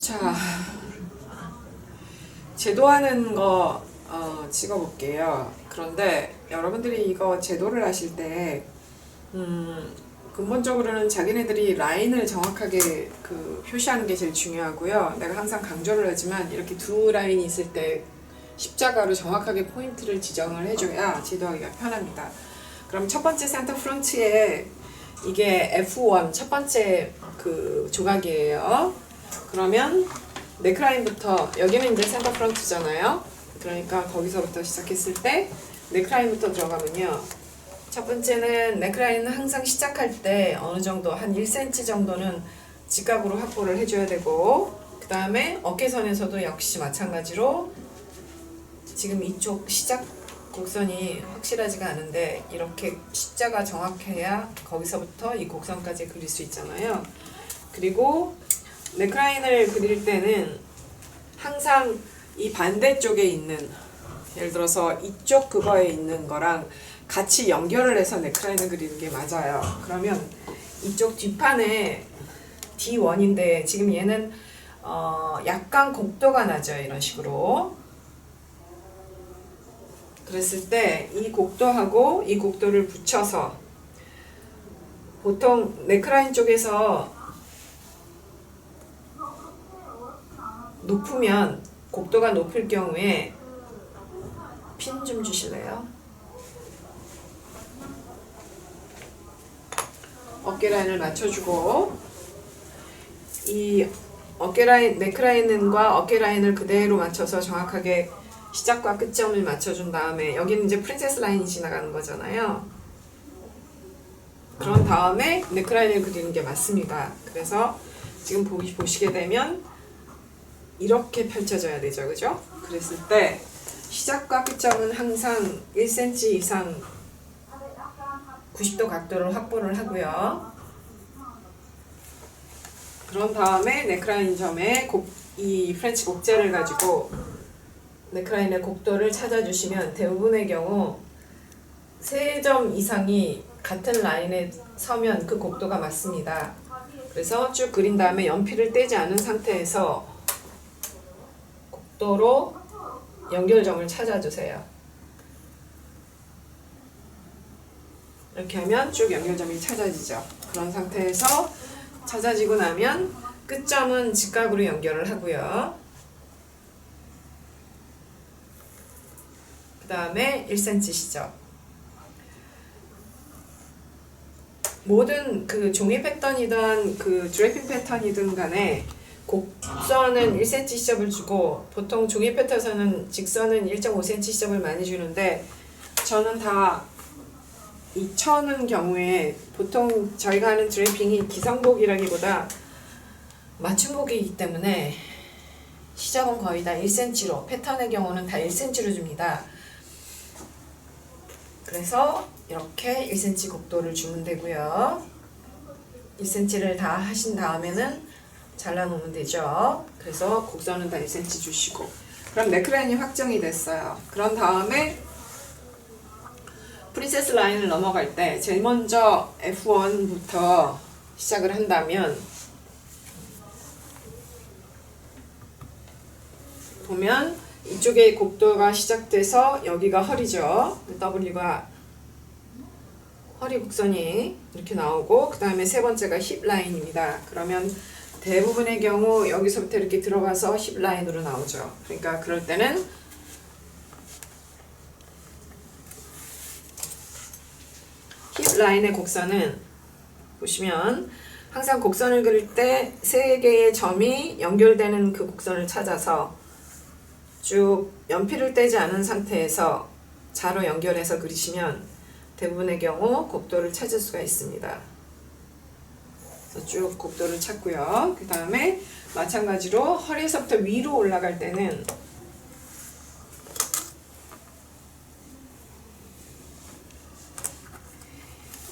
자, 제도하는 거 찍어볼게요. 그런데 여러분들이 이거 제도를 하실 때 근본적으로는 자기네들이 라인을 정확하게 표시하는 게 제일 중요하고요. 내가 항상 강조를 하지만 이렇게 두 라인이 있을 때 십자가로 정확하게 포인트를 지정을 해줘야 제도하기가 편합니다. 그럼 첫 번째 센터 프론트에 이게 F1 첫 번째 조각이에요. 그러면 넥라인부터, 여기는 이제 센터 프론트잖아요. 그러니까 거기서부터 시작했을 때 넥라인부터 들어가면요, 첫 번째는 넥라인은 항상 시작할 때 어느 정도 한 1cm 정도는 직각으로 확보를 해줘야 되고, 그 다음에 어깨선에서도 역시 마찬가지로 지금 이쪽 시작 곡선이 확실하지가 않은데 이렇게 십자가 정확해야 거기서부터 이 곡선까지 그릴 수 있잖아요. 그리고 넥라인을 그릴 때는 항상 이 반대쪽에 있는, 예를 들어서 이쪽 그거에 있는 거랑 같이 연결을 해서 넥라인을 그리는 게 맞아요. 그러면 이쪽 뒷판에 D1인데 지금 얘는 약간 곡도가 나죠. 이런 식으로. 그랬을 때 이 곡도하고 이 곡도를 붙여서, 보통 넥라인 쪽에서 높으면, 곡도가 높을 경우에 핀 좀 주실래요? 어깨 라인을 맞춰주고, 이 어깨 라인, 넥라인과 어깨 라인을 그대로 맞춰서 정확하게 시작과 끝점을 맞춰준 다음에, 여기는 이제 프린세스 라인이 지나가는 거잖아요. 그런 다음에 넥라인을 그리는 게 맞습니다. 그래서 지금 보시게 되면 이렇게 펼쳐져야 되죠, 그죠? 그랬을 때 시작과 끝점은 항상 1cm 이상 90도 각도를 확보를 하고요. 그런 다음에 넥라인 점에 이 프렌치 곡제를 가지고 넥라인의 곡도를 찾아주시면 대부분의 경우 3점 이상이 같은 라인에 서면 그 곡도가 맞습니다. 그래서 쭉 그린 다음에 연필을 떼지 않은 상태에서 곡도로 연결점을 찾아주세요. 이렇게 하면 쭉 연결점이 찾아지죠. 그런 상태에서 찾아지고 나면 끝점은 직각으로 연결을 하고요. 그 다음에 1cm시죠. 모든 종이 패턴이든 드래핑 패턴이든 간에 곡선은 1cm 시접을 주고, 보통 종이 패턴에서는 직선은 1.5cm 시접을 많이 주는데, 저는 다 이 쳐는 경우에 보통 저희가 하는 드래핑이 기성복이라기보다 맞춤복이기 때문에 시접은 거의 다 1cm로, 패턴의 경우는 다 1cm로 줍니다. 그래서 이렇게 1cm 곡도를 주면 되고요. 1cm를 다 하신 다음에는 잘라놓으면 되죠. 그래서 곡선은 다 1cm 주시고, 그럼 넥라인이 확정이 됐어요. 그런 다음에 프린세스 라인을 넘어갈 때 제일 먼저 F1부터 시작을 한다면, 보면 이쪽에 곡도가 시작돼서 여기가 허리죠. W가 허리 곡선이 이렇게 나오고, 그 다음에 세 번째가 힙 라인입니다. 그러면 대부분의 경우 여기서부터 이렇게 들어가서 힙 라인으로 나오죠. 그러니까 그럴 때는 힙 라인의 곡선은 보시면 항상 곡선을 그릴 때 세 개의 점이 연결되는 그 곡선을 찾아서 쭉 연필을 떼지 않은 상태에서 자로 연결해서 그리시면 대부분의 경우 곡도를 찾을 수가 있습니다. 그래서 쭉 곡도를 찾고요. 그 다음에 마찬가지로 허리에서부터 위로 올라갈 때는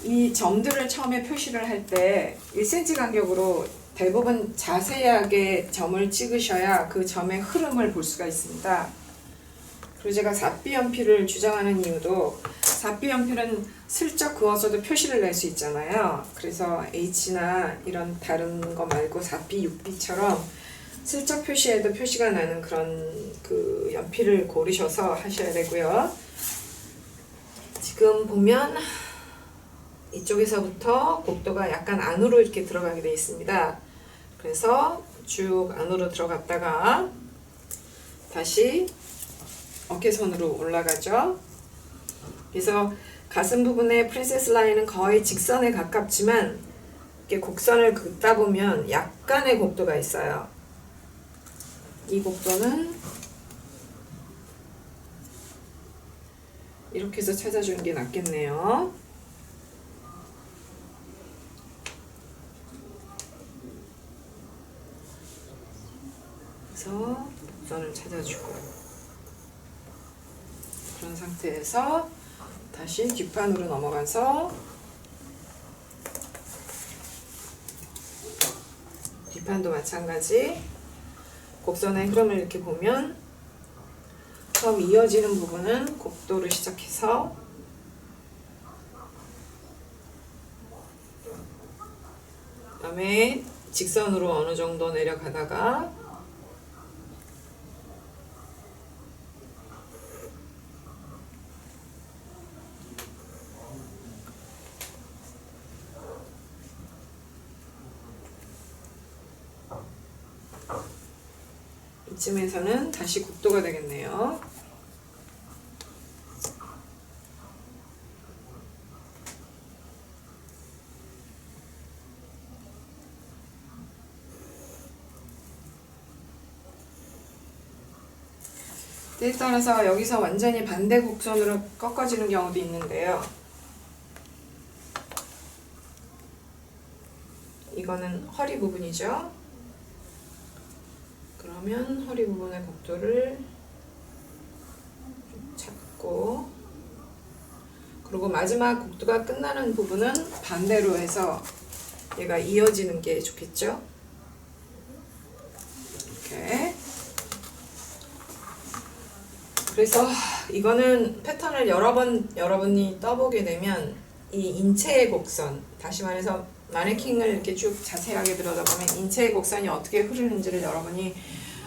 이 점들을 처음에 표시를 할 때 1cm 간격으로 대부분 자세하게 점을 찍으셔야 그 점의 흐름을 볼 수가 있습니다. 그리고 제가 4B 연필을 주장하는 이유도, 4B 연필은 슬쩍 그어서도 표시를 낼 수 있잖아요. 그래서 H나 이런 다른 거 말고 4B, 6B처럼 슬쩍 표시해도 표시가 나는 그런 그 연필을 고르셔서 하셔야 되고요. 지금 보면 이쪽에서부터 곡도가 약간 안으로 이렇게 들어가게 되어 있습니다. 그래서 쭉 안으로 들어갔다가 다시 어깨선으로 올라가죠. 그래서 가슴 부분의 프린세스 라인은 거의 직선에 가깝지만 이렇게 곡선을 긋다 보면 약간의 곡도가 있어요. 이 곡도는 이렇게 해서 찾아주는 게 낫겠네요. 그래서 곡선을 찾아주고 그런 상태에서 다시 뒷판으로 넘어가서 뒷판도 마찬가지 곡선의 흐름을 이렇게 보면 처음 이어지는 부분은 곡도를 시작해서 그 다음에 직선으로 어느 정도 내려가다가 이쯤에서는 다시 곡도가 되겠네요. 때에 따라서 여기서 완전히 반대 곡선으로 꺾어지는 경우도 있는데요. 이거는 허리 부분이죠. 그러면 허리 부분의 곡도를 좀 잡고 그리고 마지막 곡도가 끝나는 부분은 반대로 해서 얘가 이어지는 게 좋겠죠. 이렇게. 그래서 이거는 패턴을 여러분이 떠보게 되면 이 인체의 곡선, 다시 말해서 마네킹을 이렇게 쭉 자세하게 들여다보면 인체의 곡선이 어떻게 흐르는지를 여러분이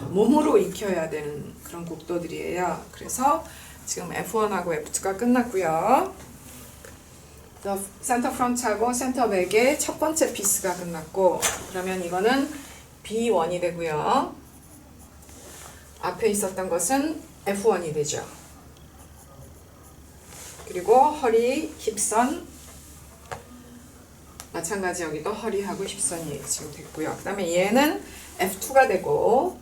몸으로 익혀야 되는 그런 곡도들이에요. 그래서 지금 F1하고 F2가 끝났고요. 센터 프론트하고 센터 백의 첫 번째 피스가 끝났고 그러면 이거는 B1이 되고요. 앞에 있었던 것은 F1이 되죠. 그리고 허리, 힙선 마찬가지 여기도 허리하고 힙선이 지금 됐고요. 그 다음에 얘는 F2가 되고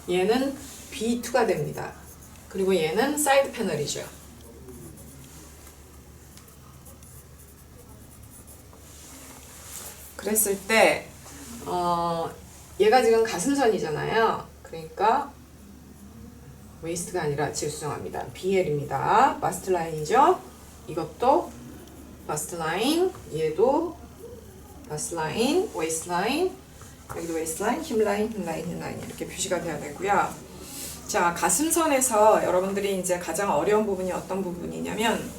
얘는 B2가 됩니다. 그리고 얘는 사이드 패널이죠. 그랬을 때 얘가 지금 가슴선이잖아요. 그러니까 웨이스트가 아니라 죄송합니다. BL입니다. 바스트 라인이죠. 이것도 바스트 라인, 얘도 바스트 라인, 웨이스트 라인, 여기도 웨이스트 라인, 힙 라인, 힙 라인, 힙 라인 이렇게 표시가 돼야 되고요. 자, 가슴선에서 여러분들이 이제 가장 어려운 부분이 어떤 부분이냐면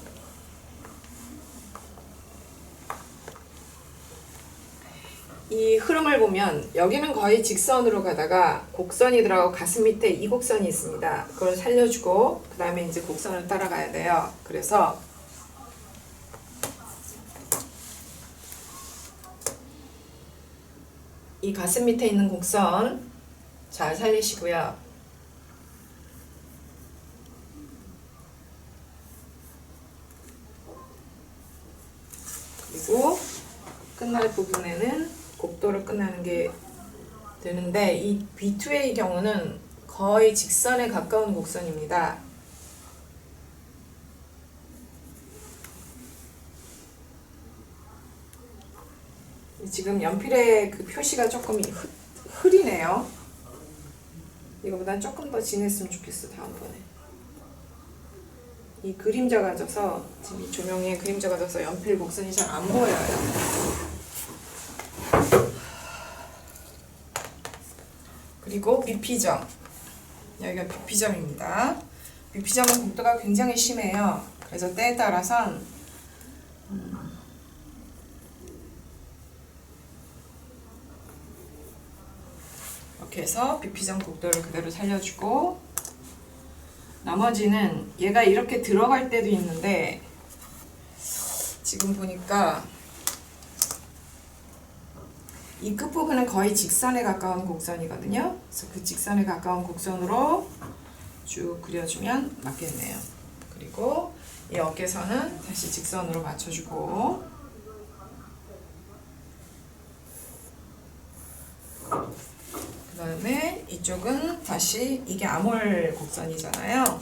이 흐름을 보면 여기는 거의 직선으로 가다가 곡선이 들어가고 가슴 밑에 이 곡선이 있습니다. 그걸 살려주고 그 다음에 이제 곡선을 따라가야 돼요. 그래서 이 가슴 밑에 있는 곡선 잘 살리시고요. 그리고 끝날 부분에는 곡도를 끝나는 게 되는데 이 B2의 경우는 거의 직선에 가까운 곡선입니다. 지금 연필의 그 표시가 조금 흐리네요. 이거보다 조금 더 진했으면 좋겠어. 다음번에 이 그림자가 져서 지금 이 조명에 그림자가 져서 연필 곡선이 잘 안 보여요. 그리고 미피점, 여기가 미피점입니다. 미피점은 곡도가 굉장히 심해요. 그래서 때에 따라선 이렇게 해서 비피전 곡도를 그대로 살려주고, 나머지는 얘가 이렇게 들어갈 때도 있는데 지금 보니까 이 끝부분은 거의 직선에 가까운 곡선이거든요. 그래서 그 직선에 가까운 곡선으로 쭉 그려주면 맞겠네요. 그리고 이 어깨선은 다시 직선으로 맞춰주고, 그 다음에 이쪽은 다시, 이게 암홀 곡선이잖아요.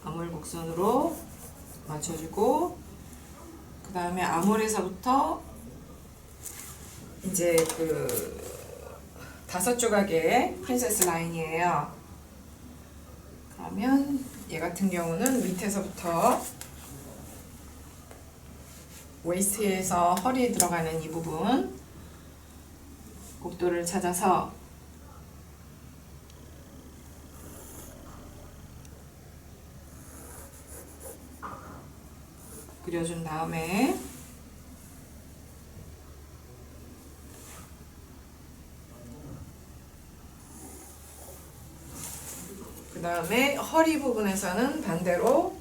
암홀 곡선으로 맞춰주고, 그 다음에 암홀에서부터 이제 그 5조각의 프린세스 라인이에요. 그러면 얘 같은 경우는 밑에서부터 웨이스트에서 허리에 들어가는 이 부분 곡도를 찾아서 그려준 다음에 그 다음에 허리 부분에서는 반대로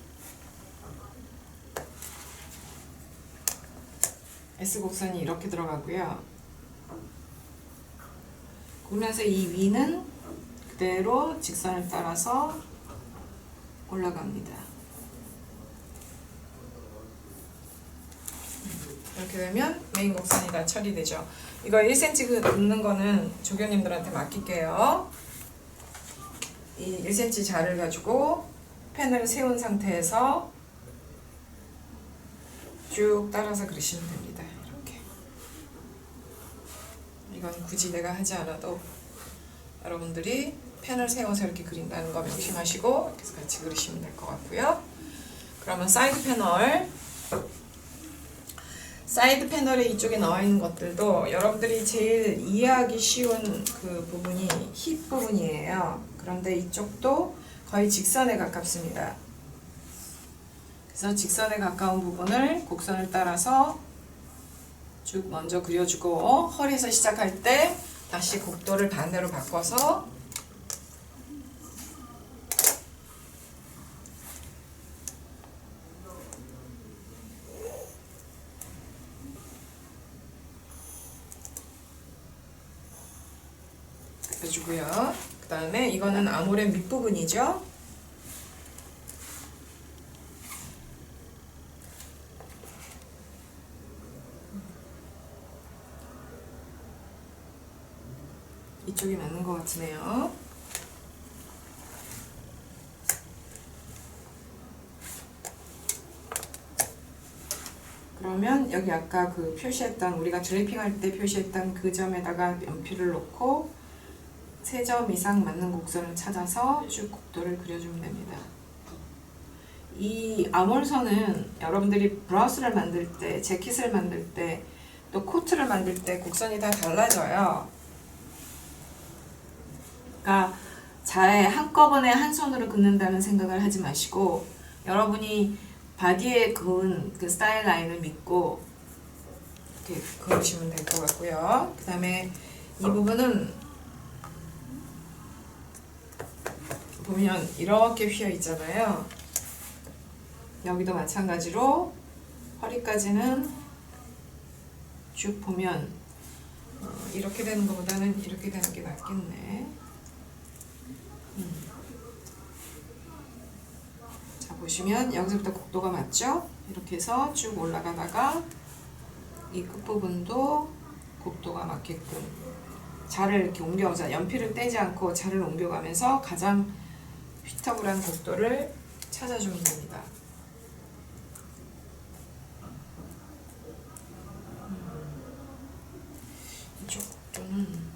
S곡선이 이렇게 들어가고요. 그러면서 이 위는 그대로 직선을 따라서 올라갑니다. 이렇게 되면 메인 곡선이 다 처리되죠. 이거 1cm 긋는 거는 조교님들한테 맡길게요. 이 1cm 자를 가지고 펜을 세운 상태에서 쭉 따라서 그리시면 됩니다. 이렇게. 이건 굳이 내가 하지 않아도 여러분들이 펜을 세워서 이렇게 그린다는 거 명심하시고 이렇게 같이 그리시면 될 것 같고요. 그러면 사이드 패널에 이쪽에 나와 있는 것들도 여러분들이 제일 이해하기 쉬운 그 부분이 힙 부분이에요. 그런데 이쪽도 거의 직선에 가깝습니다. 그래서 직선에 가까운 부분을 곡선을 따라서 쭉 먼저 그려주고, 허리에서 시작할 때 다시 곡도를 반대로 바꿔서 해주고요. 그 다음에 이거는 암홀의 밑부분이죠. 이쪽이 맞는 것 같으네요. 그러면 여기 아까 그 표시했던, 우리가 드래핑 할 때 표시했던 그 점에다가 연필을 놓고 3점 이상 맞는 곡선을 찾아서 쭉 곡도를 그려주면 됩니다. 이 암홀선은 여러분들이 브라우스를 만들 때, 재킷을 만들 때, 또 코트를 만들 때 곡선이 다 달라져요. 그러니까 잘 한꺼번에 한 손으로 긋는다는 생각을 하지 마시고, 여러분이 바디에 그은 그 스타일 라인을 믿고 이렇게 그으시면 될 것 같고요. 그 다음에 이 부분은 보면 이렇게 휘어 있잖아요. 여기도 마찬가지로 허리까지는 쭉 보면 이렇게 되는 것보다는 이렇게 되는 게 낫겠네. 자, 보시면 여기서부터 곡도가 맞죠? 이렇게 해서 쭉 올라가다가 이 끝부분도 곡도가 맞게끔 자를 이렇게 옮겨가자. 연필을 떼지 않고 자를 옮겨가면서 가장 휘터블한 곡도를 찾아주면 됩니다. 이쪽 곡도는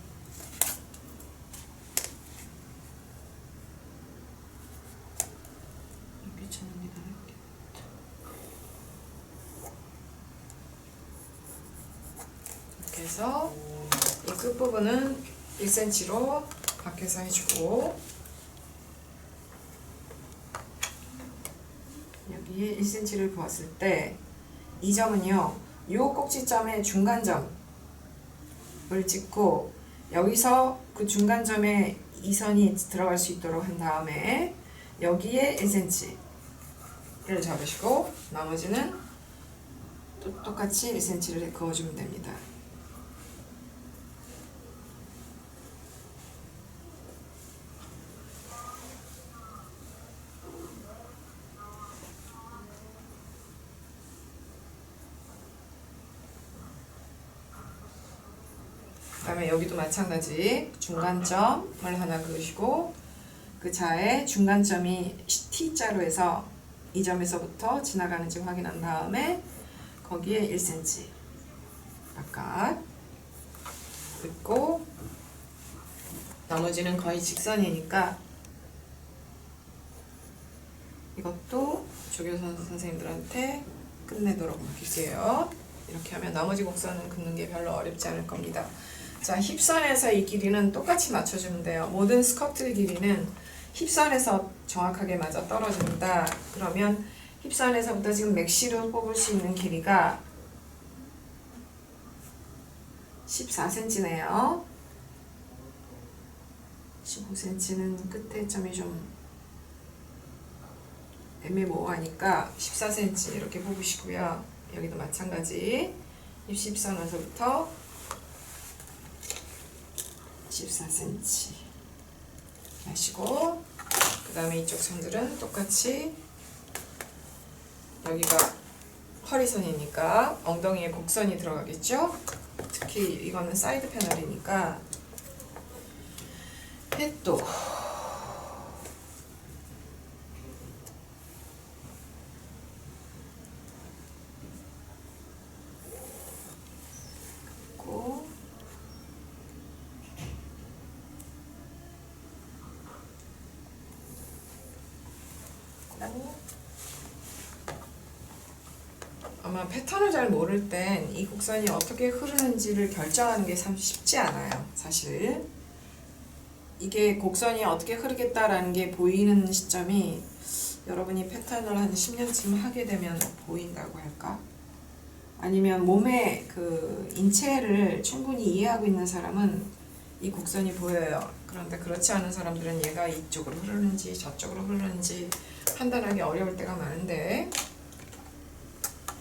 귀찮은 게 나을게. 이렇게 해서 이 끝부분은 1cm로 밖에서 해주고, 여기에 1cm를 보았을 때 이 점은요, 요 꼭지점의 중간점을 찍고 여기서 그 중간점에 이 선이 들어갈 수 있도록 한 다음에 여기에 1cm를 잡으시고 나머지는 또 똑같이 1cm를 그어주면 됩니다. 그 다음에 여기도 마찬가지 중간점을 하나 그으시고 그 자에 중간점이 T자로 해서 이 점에서부터 지나가는지 확인한 다음에 거기에 1cm 바깥 긋고 나머지는 거의 직선이니까 이것도 조교선 선생님들한테 끝내도록 할게요. 이렇게 하면 나머지 곡선은 긋는 게 별로 어렵지 않을 겁니다. 자, 힙선에서 이 길이는 똑같이 맞춰주면 돼요. 모든 스커트 길이는 힙선에서 정확하게 맞아 떨어집니다. 그러면 힙선에서부터 지금 맥시로 뽑을 수 있는 길이가 14cm네요. 15cm는 끝에 점이 좀 애매모호하니까 14cm 이렇게 뽑으시고요. 여기도 마찬가지 입십선에서부터 14cm 하시고 그 다음에 이쪽 선들은 똑같이 여기가 허리선이니까 엉덩이에 곡선이 들어가겠죠. 특히 이거는 사이드 패널이니까 햇도 아마 패턴을 잘 모를 땐 이 곡선이 어떻게 흐르는지를 결정하는 게 참 쉽지 않아요. 사실 이게 곡선이 어떻게 흐르겠다라는 게 보이는 시점이 여러분이 패턴을 한 10년쯤 하게 되면 보인다고 할까? 아니면 몸의 그 인체를 충분히 이해하고 있는 사람은 이 곡선이 보여요. 그런데 그렇지 않은 사람들은 얘가 이쪽으로 흐르는지 저쪽으로 흐르는지 판단하기 어려울 때가 많은데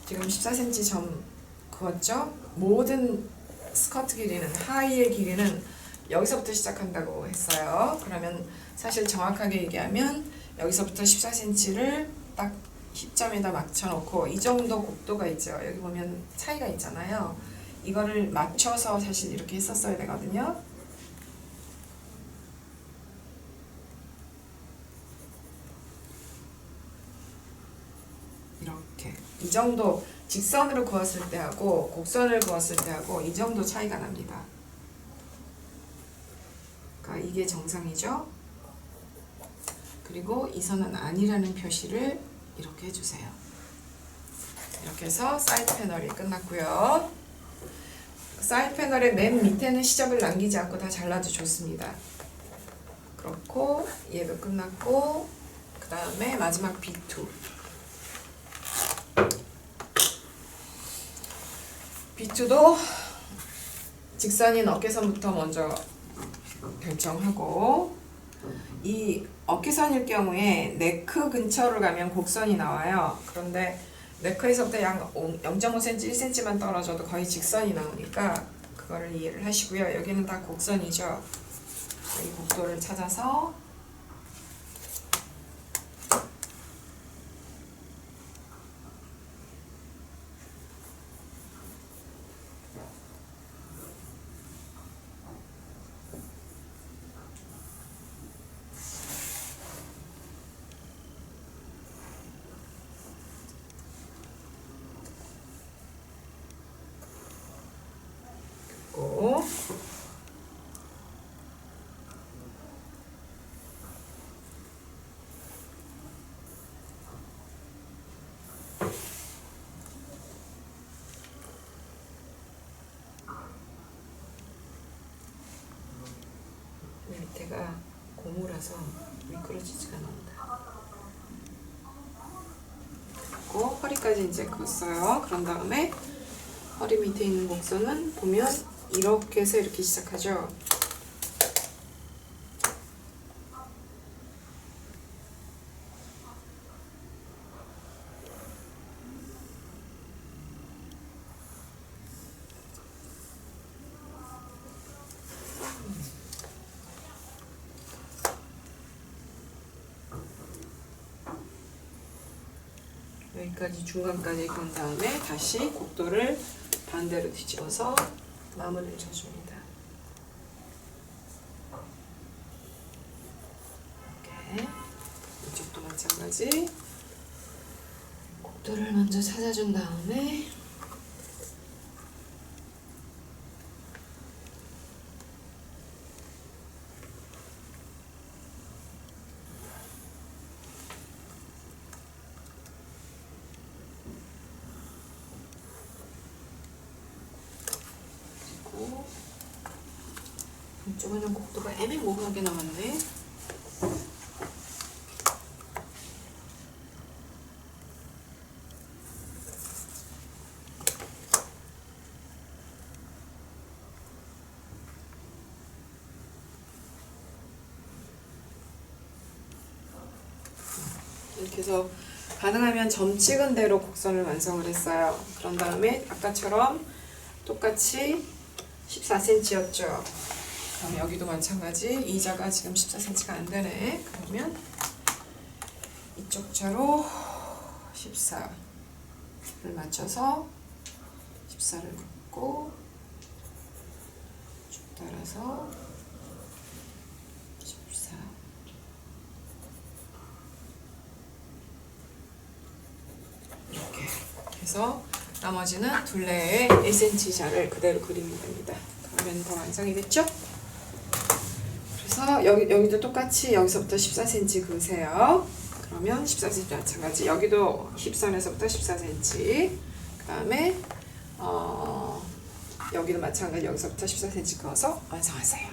지금 14cm 점 그었죠? 모든 스커트 길이는 하의의 길이는 여기서부터 시작한다고 했어요. 그러면 사실 정확하게 얘기하면 여기서부터 14cm를 딱 힙점에다 맞춰놓고 이 정도 곡도가 있죠. 여기 보면 차이가 있잖아요. 이거를 맞춰서 사실 이렇게 했었어야 되거든요. 이렇게 이 정도 직선으로 그었을 때하고 곡선을 그었을 때하고 이 정도 차이가 납니다. 그러니까 이게 정상이죠. 그리고 이 선은 아니라는 표시를 이렇게 해주세요. 이렇게 해서 사이드 패널이 끝났고요. 사이드 패널의 맨 밑에는 시접을 남기지 않고 다 잘라도 좋습니다. 그렇고 얘도 끝났고 그 다음에 마지막 B2 B2도 직선인 어깨선부터 먼저 결정하고 이 어깨선일 경우에 네크 근처를 가면 곡선이 나와요. 그런데 네크에서부터 약 0.5cm, 1cm만 떨어져도 거의 직선이 나오니까 그거를 이해를 하시고요. 여기는 다 곡선이죠. 이 곡도를 찾아서 밑에가 고무라서 미끄러지지가 않는다. 그리고 허리 끝까지 이제 그었어요. 그런 다음에 허리 밑에 있는 곡선은 보면 이렇게 해서 이렇게 시작하죠. 여기까지 중간까지 건 다음에 다시 곡도를 반대로 뒤집어서 마무리를 쳐줍니다. 이렇게 이쪽도 마찬가지 곡도를 먼저 찾아준 다음에 이쪽에는 곡도가 애매모호하게 나왔네. 이렇게 해서 가능하면 점 찍은 대로 곡선을 완성을 했어요. 그런 다음에 아까처럼 똑같이 14cm였죠. 그럼 여기도 마찬가지. 이자가 지금 14cm가 안 되네. 그러면 이쪽 자로 14를 맞춰서 14를 긋고 쭉 따라서 14 이렇게 해서 나머지는 둘레에 1cm 자를 그대로 그리면 됩니다. 그러면 더 완성이 됐죠? 그래서 여기도 똑같이 여기서부터 14cm 그으세요. 그러면 14cm 마찬가지. 여기도 힙선에서부터 14cm. 그 다음에 여기도 마찬가지. 여기서부터 14cm 그어서 완성하세요.